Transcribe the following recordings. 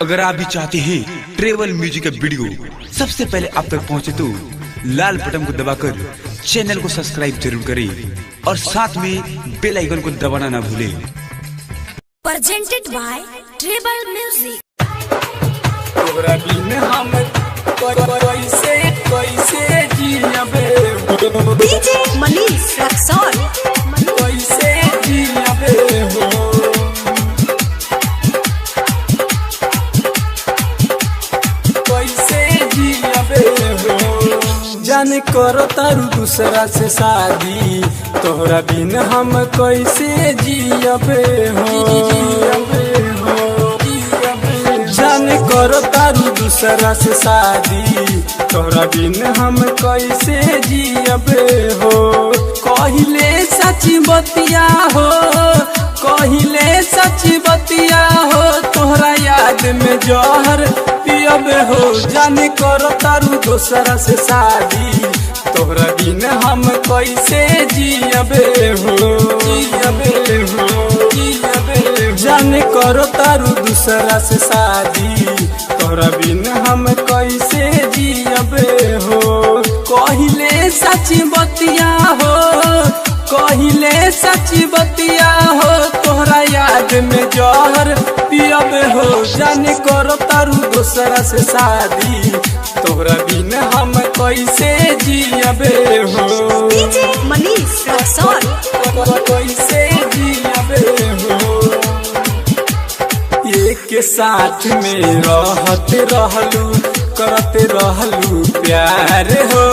अगर आप भी चाहते हैं ट्रेवल म्यूजिक का वीडियो सबसे पहले आप तक पहुंचे तो लाल बटन को दबाकर चैनल को सब्सक्राइब जरूर करें और साथ में बेल आइकन को दबाना ना भूलें। Presented by Tribal Music। तोरा बिन हम कैसे जियबे DJ मनीष रक्सौल कैसे जियबे हो कैसे जियबे हो जाने करो तारू दूसरा से शादी तोरा बिन हम कैसे जियबे हो जाने करो तारू दूसरा से शादी तोरा बिन हम कैसे जियबे हो कहिले सच्ची बतिया हो कहिले सच्ची बतिया हो तोहरा याद में जहर पियबे हो जाने करो तारू दूसरा से शादी तोहरा बिन हम कैसे जियबे हो जाने करो तारू दूसरा से शादी तोहरा बिन हम कैसे जियबे हो कहिले सच्ची बतिया हो कहिले सच्ची बतिया हो तोहरा याद में जहर पियबे हो जाने करो तारू दूसरा से शादी तोहरा बिन हम कैसे जियबे हो DJ मनीष रक्सौल कैसे जियबे हो एक साथ में रहते रहलू करते रहलू प्यार हो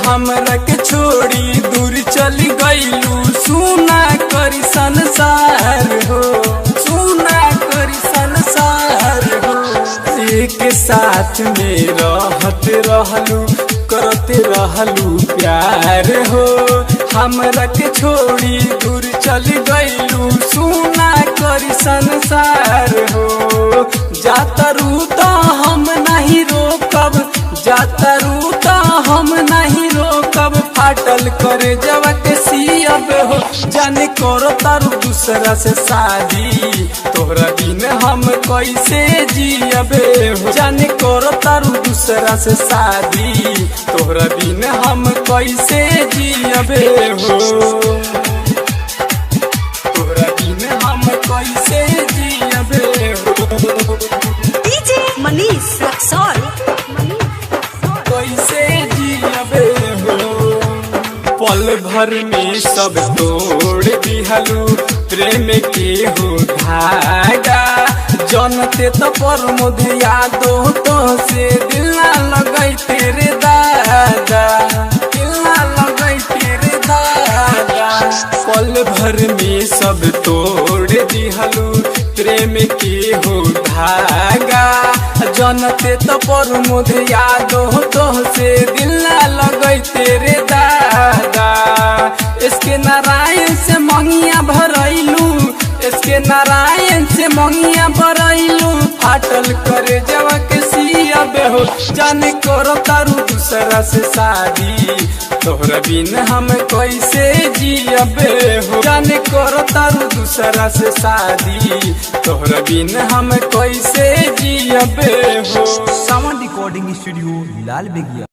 हमरा के छोड़ी दूर चली गईलू सुना करी संसार हो सुना करी संसार हो एक साथ में रहते रहलू करते रहलू प्यार हो हमरा के छोड़ी दूर चली गईलू सुना करी संसार हो जातरू तो हम नहीं रोकब जातरू तो हम नहीं रोकब फाटल करे जवक सियब हो जाने करो तारू दूसरा से शादी तोहरा बिन हम कैसे जियबे हो जाने करो तारू दूसरा से शादी तोहरा बिन हम कैसे जियबे हो तोहरा बिन हम कैसे जियबे हो DJ मनीष रक्सौल कैसे जियबे हो पल भर में सब तोड़ दिहलू प्रेम के हो धागा जनते तो पर मुझे यादो तो से दिल ना लगई तेरे दादा दिल ना लगई तेरे दादा पल भर में सब तोड़ दिहलू प्रेम के हो धागा जनते तो पर मुझे यादो तो से दिल ना लगई तेरे दादा इसके नारायण से मंगिया भरैलू इसके नारायण से मंगिया भरैलू फाटल करे जवक सियबे हो जाने करो तारू दूसरा से शादी तोहरा बिन हम कैसे जियबे हो जाने करो तारू दूसरा से शादी तोहरा बिन हम कैसे जियबे हो सावन रिकॉर्डिंग स्टूडियो लाल बेगिया।